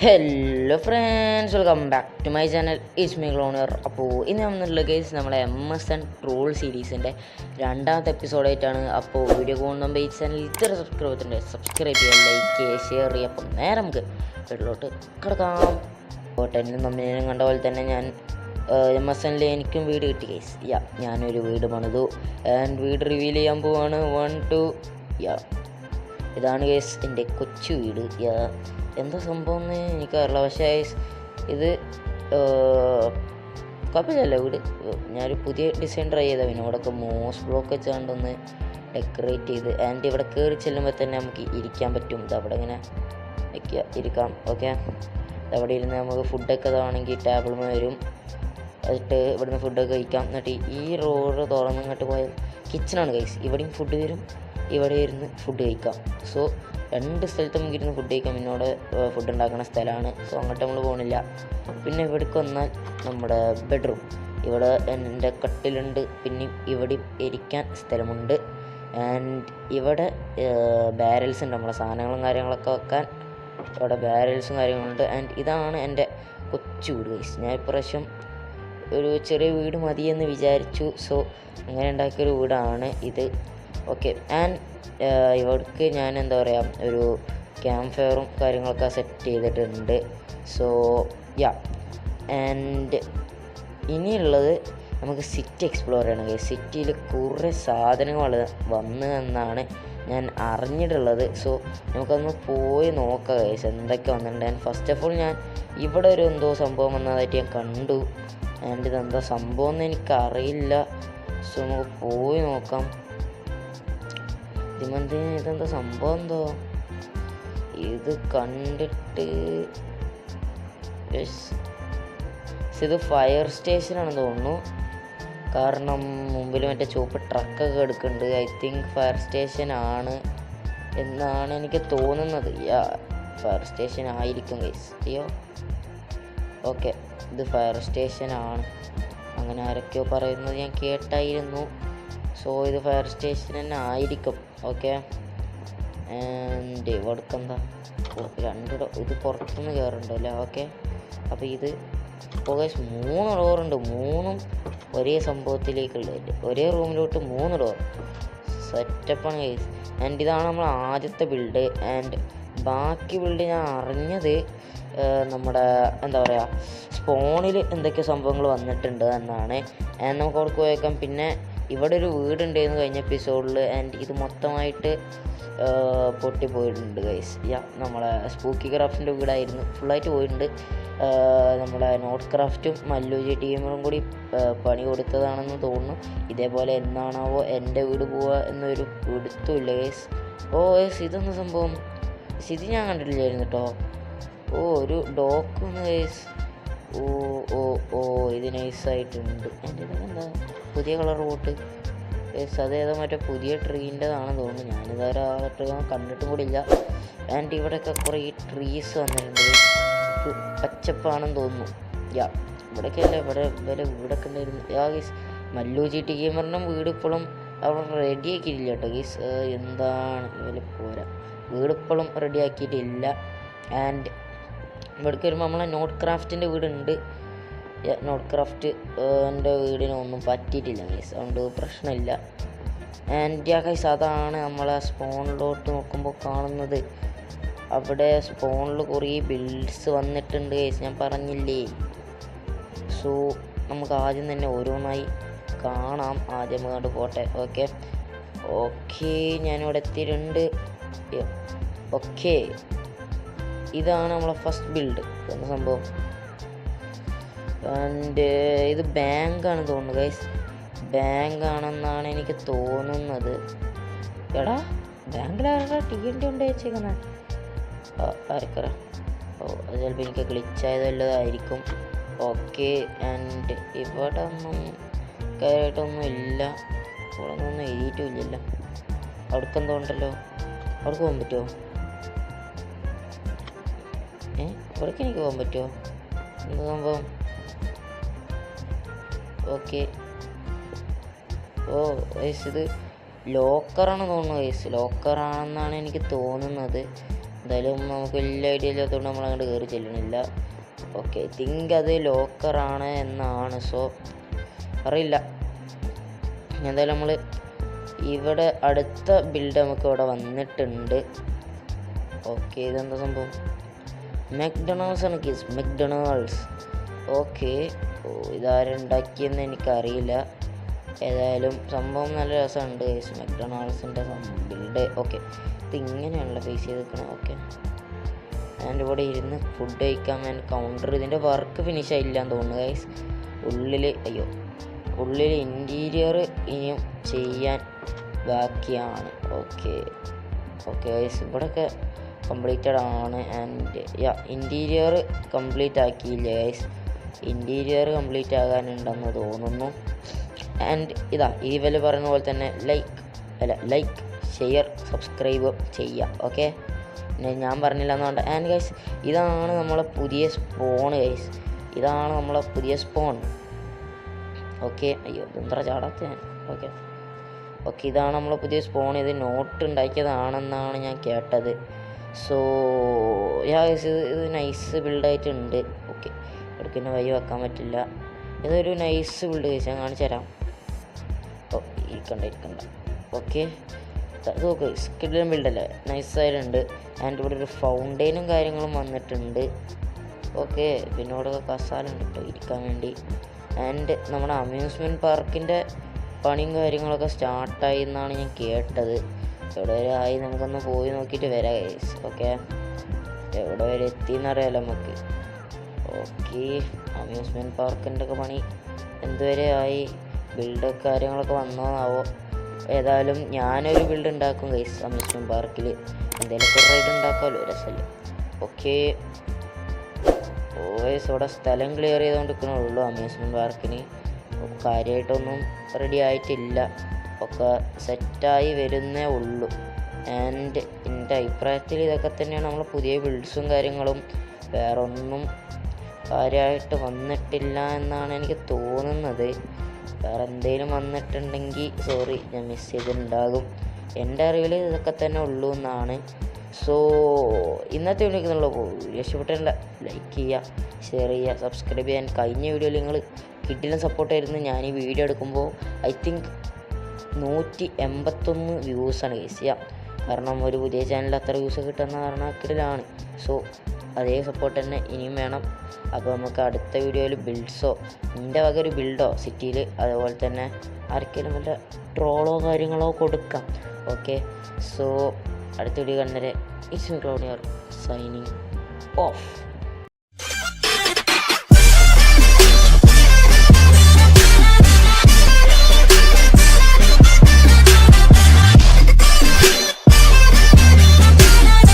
Hello friends, welcome back to my channel. It's me ഗ്ലോണർ. അപ്പോൾ ഇന്ന് വന്നിട്ടുള്ള കേസ് നമ്മളെ MSN ട്രോൾ സീരീസിൻ്റെ രണ്ടാമത്തെ എപ്പിസോഡായിട്ടാണ്. അപ്പോൾ വീഡിയോ പോകുമ്പോൾ ഈ ചാനൽ ഇത്ര സബ്സ്ക്രൈബ് ചെയ്യുക, ലൈക്ക് ചെയ്യുക, ഷെയർ ചെയ്യുക. അപ്പം നേരെ നമുക്ക് വീട്ടിലോട്ട് കിടക്കാം. അപ്പോൾ ടെന്നും തമ്മിലും കണ്ട പോലെ തന്നെ ഞാൻ MSNൽ എനിക്കും വീട് കിട്ടി കേസ്. ഞാനൊരു വീട് പണിതു ആൻഡ് വീട് റിവീൽ ചെയ്യാൻ പോവാണ്. 1 2 ഇതാണ് കേസ് എൻ്റെ കൊച്ചു വീട്. എന്താ സംഭവം എന്ന് എനിക്കറിയില്ല, പക്ഷേ ഇത് കുഴപ്പമില്ലല്ലോ വീട്. ഞാനൊരു പുതിയ ഡിസൈൻ ട്രൈ ചെയ്താൽ പിന്നെ ഇവിടെയൊക്കെ മോസ് ബ്ലോക്ക് വെച്ചാണ്ടൊന്ന് ഡെക്കറേറ്റ് ചെയ്ത് ആൻഡ് ഇവിടെ കയറി ചെല്ലുമ്പോൾ തന്നെ നമുക്ക് ഇരിക്കാൻ പറ്റും. ഇതവിടെ ഇങ്ങനെ വയ്ക്കുക, ഇരിക്കാം. ഓക്കെ, അവിടെ ഇരുന്ന് നമുക്ക് ഫുഡൊക്കെ ഇതാണെങ്കിൽ ടേബിൾ വരും. എന്നിട്ട് ഇവിടുന്ന് ഫുഡൊക്കെ കഴിക്കാം. എന്നിട്ട് ഈ റോഡ് തുറന്ന് ഇങ്ങോട്ട് പോയാൽ കിച്ചണാണ് ഗൈസ്. ഇവിടെയും ഫുഡ് വരും, ഇവിടെ ഇരുന്ന് ഫുഡ് കഴിക്കാം. സോ രണ്ട് സ്ഥലത്ത് നമുക്ക് ഇരുന്ന് ഫുഡ് കഴിക്കാം. പിന്നോട് ഫുഡ് ഉണ്ടാക്കുന്ന സ്ഥലമാണ്. സോ അങ്ങോട്ട് നമ്മൾ പോകണില്ല. പിന്നെ ഇവിടേക്ക് വന്നാൽ നമ്മുടെ ബെഡ്റൂം. ഇവിടെ എൻ്റെ കട്ടിലുണ്ട്. പിന്നെ ഇവിടെ ഇരിക്കാൻ സ്ഥലമുണ്ട്. ആൻഡ് ഇവിടെ ബാരൽസ് ഉണ്ട്, നമ്മളെ സാധനങ്ങളും കാര്യങ്ങളൊക്കെ വെക്കാൻ ഇവിടെ ബാരൽസും കാര്യങ്ങളുണ്ട്. ആൻഡ് ഇതാണ് എൻ്റെ കൊച്ചു വീട് ഗൈസ്. ഞാൻ ഇപ്രാവശ്യം ഒരു ചെറിയ വീട് മതിയെന്ന് വിചാരിച്ചു. സോ അങ്ങനെ ഉണ്ടാക്കിയൊരു വീടാണ് ഇത്. ഓക്കെ, ആൻഡ് ഇവിടേക്ക് ഞാൻ എന്താ പറയുക, ഒരു ക്യാമ്പ് ഫയറും കാര്യങ്ങളൊക്കെ സെറ്റ് ചെയ്തിട്ടുണ്ട്. സോ ആൻഡ് ഇനിയുള്ളത് നമുക്ക് സിറ്റി എക്സ്പ്ലോർ ചെയ്യണം. സിറ്റിയിൽ കുറേ സാധനങ്ങൾ വന്നു എന്നാണ് ഞാൻ അറിഞ്ഞിട്ടുള്ളത്. സോ നമുക്കൊന്ന് പോയി നോക്കാം ഗൈസ് എന്തൊക്കെ വന്നിട്ടുണ്ട്. ആൻഡ് ഫസ്റ്റ് ഓഫ് ഓൾ ഞാൻ ഇവിടെ ഒരു എന്തോ സംഭവം വന്നതായിട്ട് ഞാൻ കണ്ടു. ആൻഡ് ഇതെന്താ സംഭവം എന്ന് എനിക്കറിയില്ല. സോ നമുക്ക് പോയി നോക്കാം. ഇതെന്താ സംഭവം, എന്തോ ഇത് കണ്ടിട്ട് ഇത് ഫയർ സ്റ്റേഷനാണെന്ന് തോന്നുന്നു. കാരണം മുമ്പിൽ മറ്റേ ചുവപ്പ് ട്രക്കൊക്കെ എടുക്കുന്നുണ്ട്. ഐ തിങ്ക് ഫയർ സ്റ്റേഷൻ ആണ് എന്നാണ് എനിക്ക് തോന്നുന്നത്. ഫയർ സ്റ്റേഷൻ ആയിരിക്കും ഗൈസ്. ഓക്കെ, ഇത് ഫയർ സ്റ്റേഷനാണ്, അങ്ങനെ ആരൊക്കെയോ പറയുന്നത് ഞാൻ കേട്ടായിരുന്നു. സോ ഇത് ഫയർ സ്റ്റേഷൻ തന്നെ ആയിരിക്കും. ഓക്കെ, ആൻഡ് ഇവിടേക്ക് എന്താ ഇത് പുറത്തുനിന്ന് കയറുന്നുണ്ടല്ലേ. ഓക്കെ, അപ്പോൾ ഇത് ഇപ്പോൾ 3 ഡോറുണ്ട്. 3ഉം ഒരേ സംഭവത്തിലേക്കുള്ളത്, ഒരേ റൂമിലോട്ട് 3 ഡോർ. സെറ്റപ്പാണ് ഗൈസ്. ആൻഡ് ഇതാണ് നമ്മൾ ആദ്യത്തെ ബിൽഡ്. ആൻഡ് ബാക്കി ബിൽഡ് ഞാൻ അറിഞ്ഞത് നമ്മുടെ എന്താ പറയുക, സ്പോണിൽ എന്തൊക്കെ സംഭവങ്ങൾ വന്നിട്ടുണ്ട് എന്നാണ്. ആൻഡ് നമുക്ക് അവിടേക്ക് പോയേക്കാം. പിന്നെ ഇവിടെ ഒരു വീടുണ്ടായിരുന്നു കഴിഞ്ഞ എപ്പിസോഡിൽ. ആൻഡ് ഇത് മൊത്തമായിട്ട് പൊട്ടിപ്പോയിട്ടുണ്ട് ഗൈസ്. നമ്മളെ സ്പൂക്കി ക്രാഫ്റ്റിൻ്റെ വീടായിരുന്നു, ഫുള്ളായിട്ട് പോയിട്ടുണ്ട്. നമ്മുടെ നോട്ട് ക്രാഫ്റ്റും മല്ലൂജി ടീമും കൂടി പണി കൊടുത്തതാണെന്ന് തോന്നുന്നു. ഇതേപോലെ എന്നാണാവോ എൻ്റെ വീട് പോവുക എന്നൊരു പിടുത്തമില്ല ഗൈസ്. ഗൈസ് ഇതൊന്നും സംഭവം ഇത് ഞാൻ കണ്ടിട്ടില്ലായിരുന്നു കേട്ടോ. ഒരു ഡോക്ക് വന്ന് ഗൈസ്. ഇത് നൈസായിട്ടുണ്ട്. എൻ്റെ ഇതെന്താ പുതിയ കളർ ബോട്ട് ഗൈസ്. അതേതോ മറ്റേ പുതിയ ട്രീൻ്റെതാണെന്ന് തോന്നുന്നു. ഞാനിതുവരെ ആ ട്രീ കണ്ടിട്ടും കൂടി ഇല്ല. ആൻഡ് ഇവിടെയൊക്കെ കുറേ ട്രീസ് വന്നിട്ടുണ്ട്. പച്ചപ്പാണെന്ന് തോന്നുന്നു. ഇവിടെയൊക്കെ അല്ല, ഇവിടെ വീടൊക്കെ ഉണ്ടായിരുന്നു. ഗൈസ് മല്ലൂജി ടീമറിനും വീട് ഇപ്പോഴും അവിടെ റെഡി ആക്കിയിട്ടില്ല കേട്ടോ ഗൈസ്. എന്താണ് ഇവര് പോരാ, വീട് ഇപ്പോഴും റെഡി ആക്കിയിട്ടില്ല. ആൻഡ് ഇവിടേക്ക് വരുമ്പോൾ നമ്മളെ നോട്ട് ക്രാഫ്റ്റിൻ്റെ വീടുണ്ട്. നോട്ട് ക്രാഫ്റ്റ് എൻ്റെ വീടിനൊന്നും പറ്റിയിട്ടില്ല ഗൈസ്, അതുകൊണ്ട് പ്രശ്നമില്ല. ആൻഡ് ഗൈസ് അതാണ് നമ്മളെ സ്പോണിലോട്ട് നോക്കുമ്പോൾ കാണുന്നത്. അവിടെ സ്പോണിൽ കുറേ ബിൽഡ്സ് വന്നിട്ടുണ്ട് ഗൈസ്, ഞാൻ പറഞ്ഞില്ലേ. സോ നമുക്ക് ആദ്യം തന്നെ ഓരോന്നായി കാണാം. ആദ്യം അങ്ങോട്ട് പോട്ടെ. ഓക്കെ ഞാനിവിടെ എത്തിയിട്ടുണ്ട്. ഓക്കെ, ഇതാണ് നമ്മളെ ഫസ്റ്റ് ബിൽഡ് എന്ന സംഭവം. ആൻഡ് ഇത് ബാങ്കാണ് തോന്നുന്നു ഗൈസ്. ബാങ്കാണെന്നാണ് എനിക്ക് തോന്നുന്നത്. എടാ ബാങ്കിലാരാ TNT കൊണ്ട് വെച്ചേക്കുന്നത്? ആർക്കറ? അത് ചിലപ്പോൾ എനിക്ക് ഗ്ലിച്ചായതല്ലതായിരിക്കും. ഓക്കെ, ആൻഡ് ഇവിടെ ഒന്നും കാര്യമായിട്ടൊന്നും ഇല്ല. ഇവിടെ ഒന്നും എഴുതിയിട്ടും ഇല്ലല്ലോ. അവിടേക്ക് എന്തോ ഉണ്ടല്ലോ, അവിടേക്ക് പോകാൻ പറ്റുമോ? ഇവിടേക്ക് എനിക്ക് പോകാൻ പറ്റുമോ? എന്ത് സംഭവം? ഓക്കെ, ഗൈസ് ഇത് ലോക്കറാണ് തോന്നുന്നു ഗൈസ്. ലോക്കറാണെന്നാണ് എനിക്ക് തോന്നുന്നത്. എന്തായാലും നമുക്ക് വലിയ ഐഡിയ ഇല്ലാത്തതുകൊണ്ട് നമ്മൾ അങ്ങോട്ട് കയറി ചെല്ലണില്ല. ഓക്കെ, തിങ്ക് അത് ലോക്കറാണ് എന്നാണ്. സോ അറിയില്ല. എന്തായാലും നമ്മൾ ഇവിടെ അടുത്ത ബിൽഡ് നമുക്ക് ഇവിടെ വന്നിട്ടുണ്ട്. ഓക്കെ, ഇതെന്താ സംഭവം? മെക്ഡൊണാൾഡ്സ് ആണ് കേസ്, മെക്ഡൊണാൾഡ്സ്. ഓക്കെ, ഇതാരുണ്ടാക്കിയെന്ന് എനിക്കറിയില്ല. ഏതായാലും സംഭവം നല്ല രസമുണ്ട് കേസ്, മെക്ഡൊണാൾഡ്സിൻ്റെ ബിൽഡ്. ഓക്കെ, ഇത് ഇങ്ങനെയാണല്ലോ ഫേസ് ചെയ്തിരിക്കണം. ഓക്കെ, അതിൻ്റെ കൂടെ ഇരുന്ന് ഫുഡ് കഴിക്കാൻ വേണ്ടി കൗണ്ടർ. ഇതിൻ്റെ വർക്ക് ഫിനിഷ് ആയില്ലാന്ന് തോന്നുന്നു ഗൈസ്. ഉള്ളിൽ ഇൻറ്റീരിയർ ഇനിയും ചെയ്യാൻ ബാക്കിയാണ്. ഓക്കെ ഗൈസ്, ഇവിടെയൊക്കെ കംപ്ലീറ്റഡ് ആണ്. ആൻഡ് ഇൻറ്റീരിയർ കംപ്ലീറ്റ് ആക്കിയില്ല ഗൈസ്. ഇൻറ്റീരിയർ കംപ്ലീറ്റ് ആകാനുണ്ടെന്ന് തോന്നുന്നു. ആൻഡ് ഈ വില പറയുന്ന പോലെ തന്നെ ലൈക്ക് ഷെയർ സബ്സ്ക്രൈബ് ചെയ്യുക. ഓക്കെ, ഞാൻ പറഞ്ഞില്ല എന്നുകൊണ്ട്. ആൻഡ് ഗൈസ്, ഇതാണ് നമ്മളെ പുതിയ സ്പോൺ ഗൈസ്. ഇതാണ് നമ്മളെ പുതിയ സ്പോൺ. ഓക്കെ, ഇതെന്താ ചാടാത്ത ഞാൻ. ഓക്കെ, ഇതാണ് നമ്മളെ പുതിയ സ്പോൺ. ഇത് നോട്ട് ഉണ്ടാക്കിയതാണെന്നാണ് ഞാൻ കേട്ടത്. സോ ഗൈസ്, ഇത് നൈസ് ബിൽഡായിട്ടുണ്ട്. ഓക്കെ, ഇടയ്ക്ക് വഴി വെക്കാൻ പറ്റില്ല. ഇതൊരു നൈസ് ബിൽഡ് ഗൈസ്, ഞാൻ കാണിച്ചു തരാം. ഇരിക്കണ്ട. ഓക്കെ, നോക്ക്, സ്കിഡിലും ബിൽഡല്ലേ, നൈസായിട്ടുണ്ട്. ആൻഡ് ഇവിടെ ഒരു ഫൗണ്ടെയിനും കാര്യങ്ങളും വന്നിട്ടുണ്ട്. ഓക്കെ, പിന്നെ ഇവിടെ കസാല ഉണ്ട് കേട്ടോ ഇരിക്കാൻ വേണ്ടി. ആൻഡ് നമ്മുടെ അമ്യൂസ്മെൻറ്റ് പാർക്കിൻ്റെ പണിയും കാര്യങ്ങളൊക്കെ സ്റ്റാർട്ടായി എന്നാണ് ഞാൻ കേട്ടത്. എവിടെ വരെ ആയി നമുക്കൊന്ന് പോയി നോക്കിയിട്ട് വരാം ഗൈസ്. ഓക്കെ, എവിടെ വരെ എത്തിയെന്നറിയാലോ നമുക്ക്. ഓക്കെ, അമ്യൂസ്മെൻറ്റ് പാർക്കിൻ്റെ ഒക്കെ പണി എന്തുവരെ ആയി, ബിൽഡ് കാര്യങ്ങളൊക്കെ വന്നോന്നാവോ. ഏതായാലും ഞാനൊരു ബിൽഡ് ഉണ്ടാക്കും ഗൈസ് അമ്യൂസ്മെൻറ്റ് പാർക്കിൽ. എന്തെങ്കിലുമൊക്കെ റൈഡ് ഉണ്ടാക്കാമല്ലോ, രസമല്ലേ. ഓക്കെ ഗൈസ്, ഇവിടെ സ്ഥലം ക്ലിയർ ചെയ്തുകൊണ്ടിരിക്കണുള്ളൂ അമ്യൂസ്മെൻറ്റ് പാർക്കിന്. കാര്യമായിട്ടൊന്നും റെഡി ആയിട്ടില്ല, ഒക്കെ സെറ്റായി വരുന്നേ ഉള്ളൂ. ആൻഡ് എൻ്റെ അഭിപ്രായത്തിൽ ഇതൊക്കെ തന്നെയാണ് നമ്മൾ പുതിയ ബിൽഡ്സും കാര്യങ്ങളും. വേറെ ഒന്നും കാര്യമായിട്ട് വന്നിട്ടില്ല എന്നാണ് എനിക്ക് തോന്നുന്നത്. വേറെ എന്തെങ്കിലും വന്നിട്ടുണ്ടെങ്കിൽ സോറി, ഞാൻ മിസ് ചെയ്തിട്ടുണ്ടാകും. എൻ്റെ അറിവിൽ ഇതൊക്കെ തന്നെ ഉള്ളൂ എന്നാണ്. സോ ഇന്നത്തെ വീഡിയോക്കുള്ള ഇഷ്ടപ്പെട്ടില്ല ലൈക്ക് ചെയ്യുക, ഷെയർ ചെയ്യുക, സബ്സ്ക്രൈബ് ചെയ്യാൻ. കഴിഞ്ഞ വീഡിയോയിൽ നിങ്ങൾ കിട്ടിലും സപ്പോർട്ടായിരുന്നു. ഞാൻ ഈ വീഡിയോ എടുക്കുമ്പോൾ ഐ തിങ്ക് 181 വ്യൂസാണ് ഗൈസ് ചെയ്യാം. കാരണം ഒരു പുതിയ ചാനൽ അത്ര വ്യൂസ് കിട്ടുന്ന കാരണത്തിലാണ്. സോ അതേ സപ്പോർട്ട് തന്നെ ഇനിയും വേണം. അപ്പോൾ നമുക്ക് അടുത്ത വീഡിയോയിൽ ബിൽഡ്സോ, എൻ്റെ വക ഒരു ബിൽഡോ സിറ്റിയിൽ, അതുപോലെ തന്നെ ആർക്കെങ്കിലും വല്ല ട്രോളോ കാര്യങ്ങളോ കൊടുക്കാം. ഓക്കെ, സോ അടുത്ത വീഡിയോ കണ്ടരെ ഇറ്റ്സ് മീ ക്ലൗഡിയർ സൈനിങ് ഓഫ്.